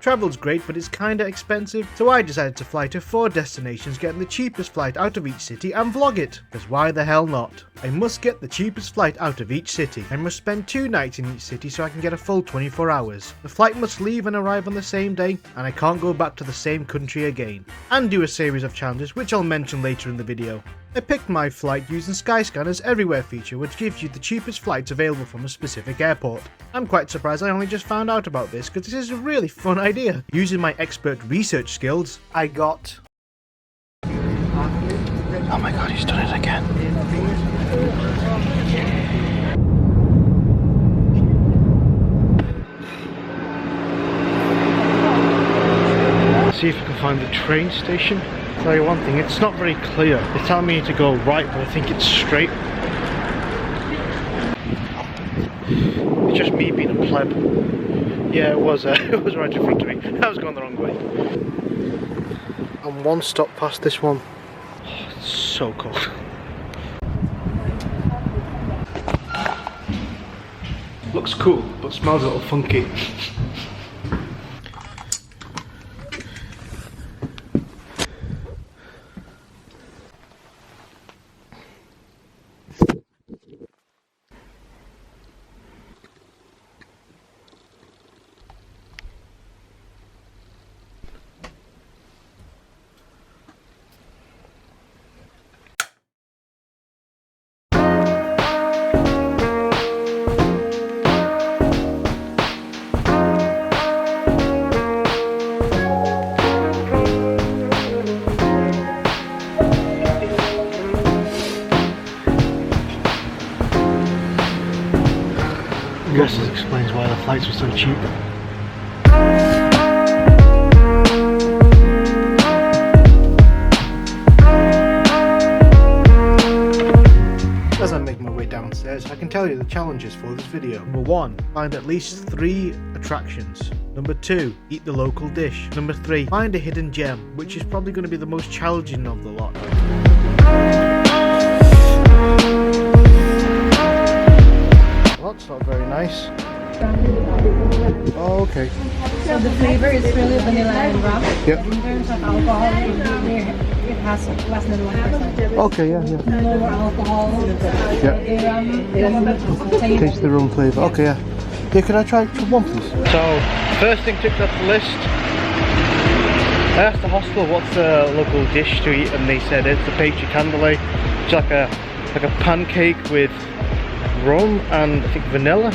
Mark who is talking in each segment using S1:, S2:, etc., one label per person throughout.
S1: Travel's great, but it's kinda expensive, so I decided to fly to 4 destinations, getting the cheapest flight out of each city and vlog it, because why the hell not? I must get the cheapest flight out of each city. I must spend 2 nights in each city so I can get a full 24 hours. The flight must leave and arrive on the same day, and I can't go back to the same country again. And do a series of challenges, which I'll mention later in the video. I picked my flight using Skyscanner's Everywhere feature, which gives you the cheapest flights available from a specific airport. I'm quite surprised I only just found out about this, because this is a really fun idea. Using my expert research skills, I got... Oh my god, he's done it again. See if I can find the train station. Tell you one thing, it's not very clear. They tell me to go right, but I think it's straight. It's just me being a pleb. Yeah, it was right in front of me. I was going the wrong way. I'm 1 stop past this one. Oh, it's so cold. Looks cool, but smells a little funky. I guess this explains why the flights were so cheap. As I make my way downstairs, I can tell you the challenges for this video. Number 1, find at least 3 attractions. Number 2, eat the local dish. Number 3, find a hidden gem, which is probably going to be the most challenging of the lot. Well, that's not very nice. Oh, okay.
S2: So the flavor is really vanilla and rum.
S1: Yep.
S2: In terms of alcohol, it has less than 1%.
S1: Okay, yeah.
S2: No more alcohol.
S1: Yeah. Taste the rum flavour. Okay, yeah. Yeah, can I try one, please? So, first thing ticked off the list. I asked the hostel what's the local dish to eat, and they said it's the pastry candelé. It's like a pancake with rum and I think vanilla.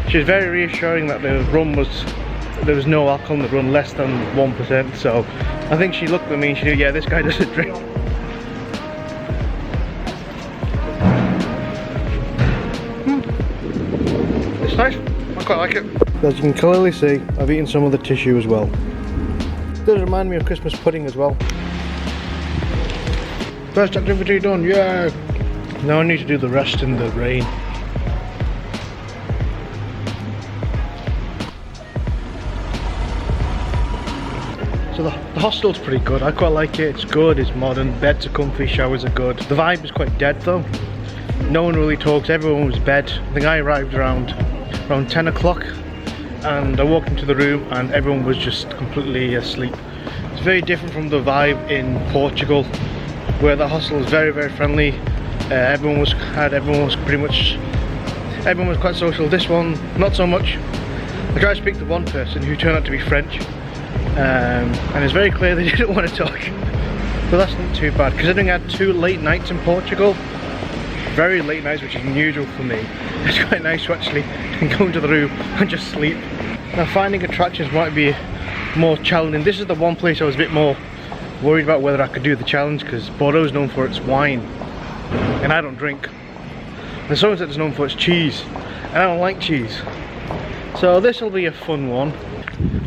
S1: She was very reassuring that there was no alcohol in the run, less than 1%. So I think she looked at me and she knew, yeah, this guy doesn't drink. It's nice. I quite like it. As you can clearly see, I've eaten some of the tissue as well. It does remind me of Christmas pudding as well. First activity done, yeah! Now I need to do the rest in the rain. So the hostel's pretty good. I quite like it. It's good, it's modern, beds are comfy, showers are good. The vibe is quite dead though. No one really talks, everyone was bed. I think I arrived around 10 o'clock and I walked into the room and everyone was just completely asleep. It's very different from the vibe in Portugal, where the hostel is very, very friendly. Everyone was quite social. This one, not so much. I tried to speak to one person who turned out to be French, and it's very clear they didn't want to talk. But that's not too bad, considering I had 2 late nights in Portugal. Very late nights, which is unusual for me. It's quite nice to actually go into the room and just sleep. Now finding attractions might be more challenging. This is the one place I was a bit more worried about whether I could do the challenge, because Bordeaux is known for its wine and I don't drink. And someone said it's known for its cheese and I don't like cheese. So this will be a fun one.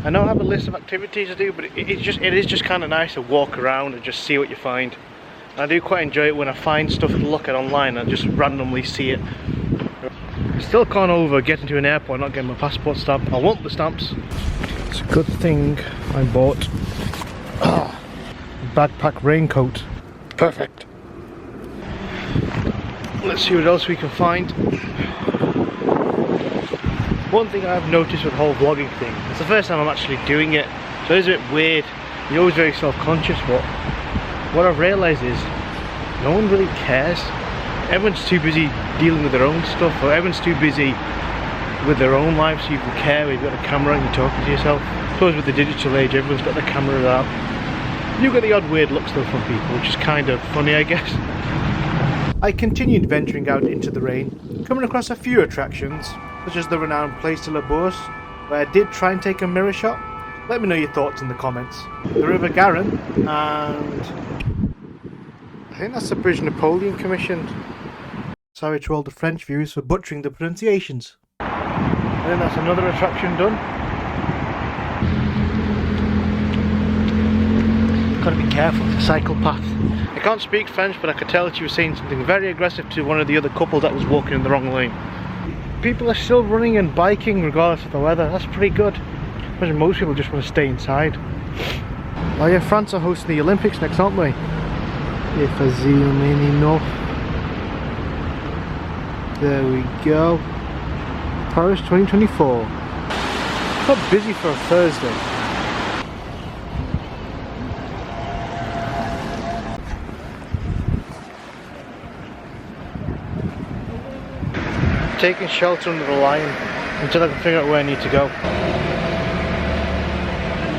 S1: I know I have a list of activities to do, but it is just kind of nice to walk around and just see what you find. And I do quite enjoy it when I find stuff to look at online and just randomly see it. I still can't over getting to an airport and not getting my passport stamp. I want the stamps. It's a good thing I bought a backpack raincoat. Perfect. Let's see what else we can find. One thing I've noticed with the whole vlogging thing, it's the first time I'm actually doing it, so it's a bit weird. You're always very self-conscious, but what I've realised is no one really cares. Everyone's too busy dealing with their own stuff, or everyone's too busy with their own lives so you can care where you've got a camera and you're talking to yourself. I suppose with the digital age, everyone's got their cameras out. You get the odd weird looks though from people, which is kind of funny, I guess. I continued venturing out into the rain, coming across a few attractions, such as the renowned Place de la Bourse, where I did try and take a mirror shot. Let me know your thoughts in the comments. The River Garonne, and I think that's the bridge Napoleon commissioned. Sorry to all the French viewers for butchering the pronunciations. I think that's another attraction done. Gotta be careful, it's a cycle path. I can't speak French, but I could tell that she was saying something very aggressive to one of the other couples that was walking in the wrong lane. People are still running and biking regardless of the weather. That's pretty good. Imagine most people just want to stay inside. Oh yeah, France are hosting the Olympics next, aren't they? If I zoom in enough. There we go. Paris 2024. Quite busy for a Thursday. Taking shelter under the line until I can figure out where I need to go.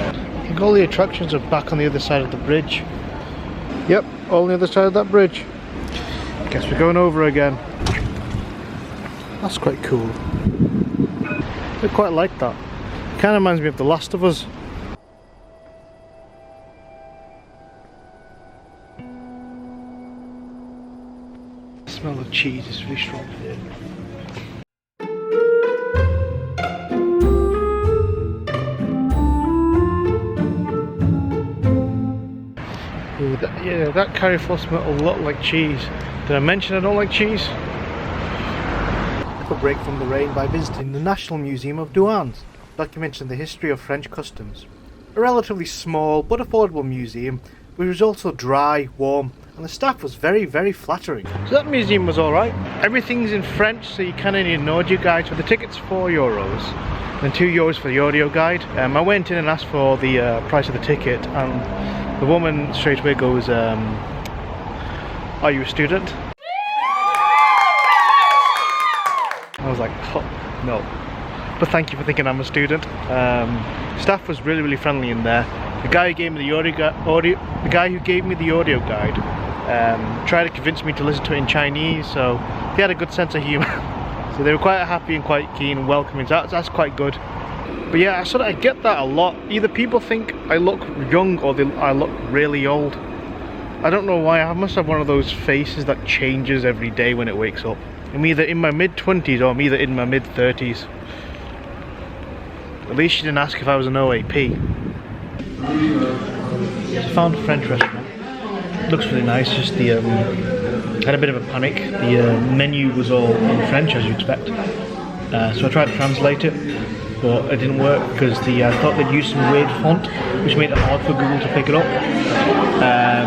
S1: I think all the attractions are back on the other side of the bridge. Yep, all on the other side of that bridge. Guess we're going over again. That's quite cool. I quite like that. It kind of reminds me of The Last of Us. The smell of cheese is really strong here. Ooh, that curry floss smell a lot like cheese. Did I mention I don't like cheese? A break from the rain by visiting the National Museum of Douanes, documenting the history of French customs. A relatively small but affordable museum, which was also dry, warm, and the staff was very, very flattering. So that museum was alright. Everything's in French, so you kind of need an audio guide. So the ticket's €4 and €2 for the audio guide. I went in and asked for the price of the ticket, and the woman straight away goes, "Are you a student?" I was like, oh, no. But thank you for thinking I'm a student. Staff was really, really friendly in there. The guy who gave me the audio guide tried to convince me to listen to it in Chinese, so he had a good sense of humour. So they were quite happy and quite keen and welcoming, so that's quite good. But yeah, I get that a lot. Either people think I look young or I look really old. I don't know why. I must have one of those faces that changes every day when it wakes up. I'm either in my mid-20s or I'm either in my mid-30s. At least she didn't ask if I was an OAP. So I found a French restaurant. Looks really nice, just the had a bit of a panic. The menu was all in French, as you expect. So I tried to translate it, but it didn't work because I thought they'd used some weird font, which made it hard for Google to pick it up.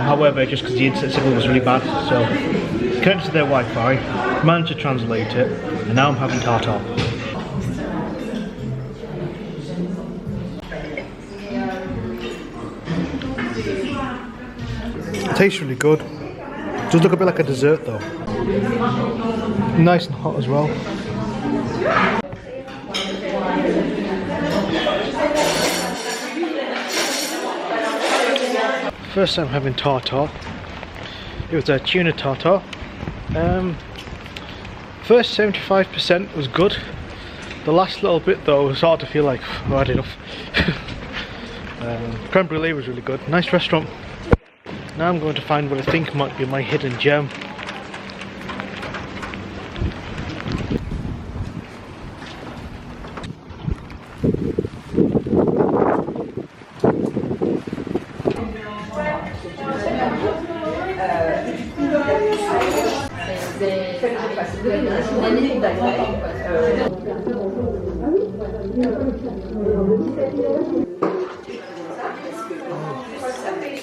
S1: However, just because the internet signal was really bad, so connected to their Wi-Fi, managed to translate it, and now I'm having tartar. It tastes really good. It does look a bit like a dessert though. Nice and hot as well. First time having tartar. It was a tuna tartar. First 75% was good. The last little bit though was hard to feel like, oh, I had enough. Creme brulee was really good. Nice restaurant. Now I'm going to find what I think might be my hidden gem.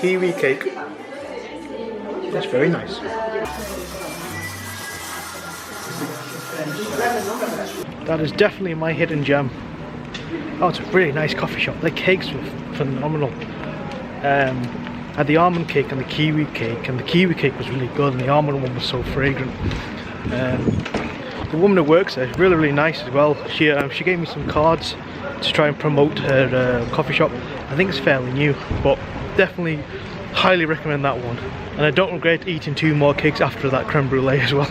S1: Kiwi cake. That's very nice. That is definitely my hidden gem. Oh, it's a really nice coffee shop. Their cakes were phenomenal. Had the almond cake and the kiwi cake, and the kiwi cake was really good, and the almond one was so fragrant. The woman who works there is really nice as well. She gave me some cards to try and promote her coffee shop. I think it's fairly new, but definitely highly recommend that one. And I don't regret eating 2 more cakes after that creme brulee as well.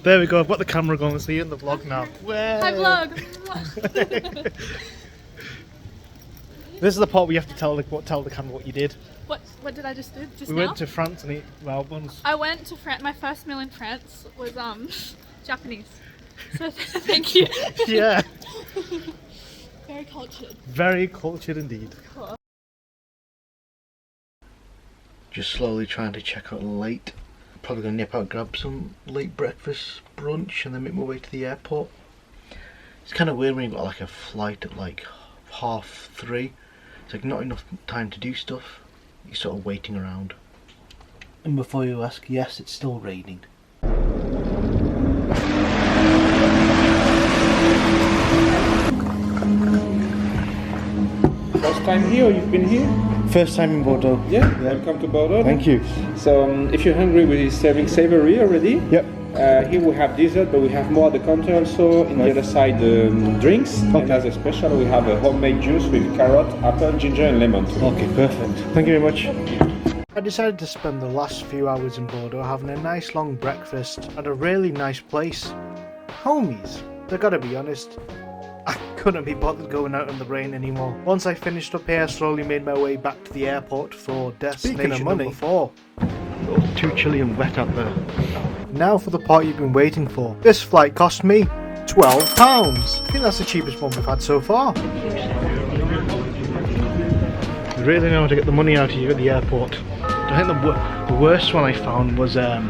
S1: There we go, I've got the camera going, so you're in the vlog now.
S3: Hi vlog!
S1: This is the part where you have to tell the camera what you did.
S3: What did I just do?
S1: We went to France and ate Albans.
S3: I went to France. My first meal in France was Japanese. So thank you.
S1: Yeah.
S3: Very cultured.
S1: Very cultured indeed.
S3: Cool.
S1: Just slowly trying to check out late. Probably gonna nip out, grab some late breakfast, brunch, and then make my way to the airport. It's kind of weird when you've got like a flight at like 3:30. It's like not enough time to do stuff. You're sort of waiting around. And before you ask, yes, it's still raining.
S4: First time here or you've been here?
S1: First time in Bordeaux.
S4: Yeah, welcome to Bordeaux.
S1: Thank you.
S4: So if you're hungry, we're serving savory already.
S1: Yep.
S4: Here we have dessert, but we have more at the counter also. In the other side, drinks.
S1: Okay.
S4: And as a special, we have a homemade juice with carrot, apple, ginger and lemon.
S1: Okay, perfect. Thank you very much. I decided to spend the last few hours in Bordeaux having a nice long breakfast at a really nice place. Homies, I gotta be honest, I couldn't be bothered going out in the rain anymore. Once I finished up here, I slowly made my way back to the airport for destination number 4. Oh, too chilly and wet out there. Now for the part you've been waiting for. This flight cost me £12. I think that's the cheapest one we've had so far. I really know how to get the money out of you at the airport. I think the worst one I found was I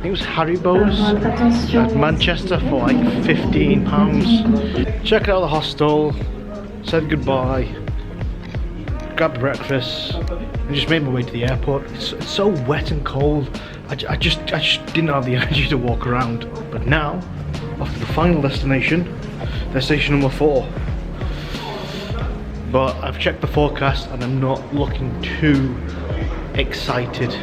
S1: think it was Haribo's at Manchester for like £15. Checked out the hostel, said goodbye, grabbed breakfast, and just made my way to the airport. It's so wet and cold. I just didn't have the energy to walk around. But now, off to the final destination number 4. But I've checked the forecast and I'm not looking too excited.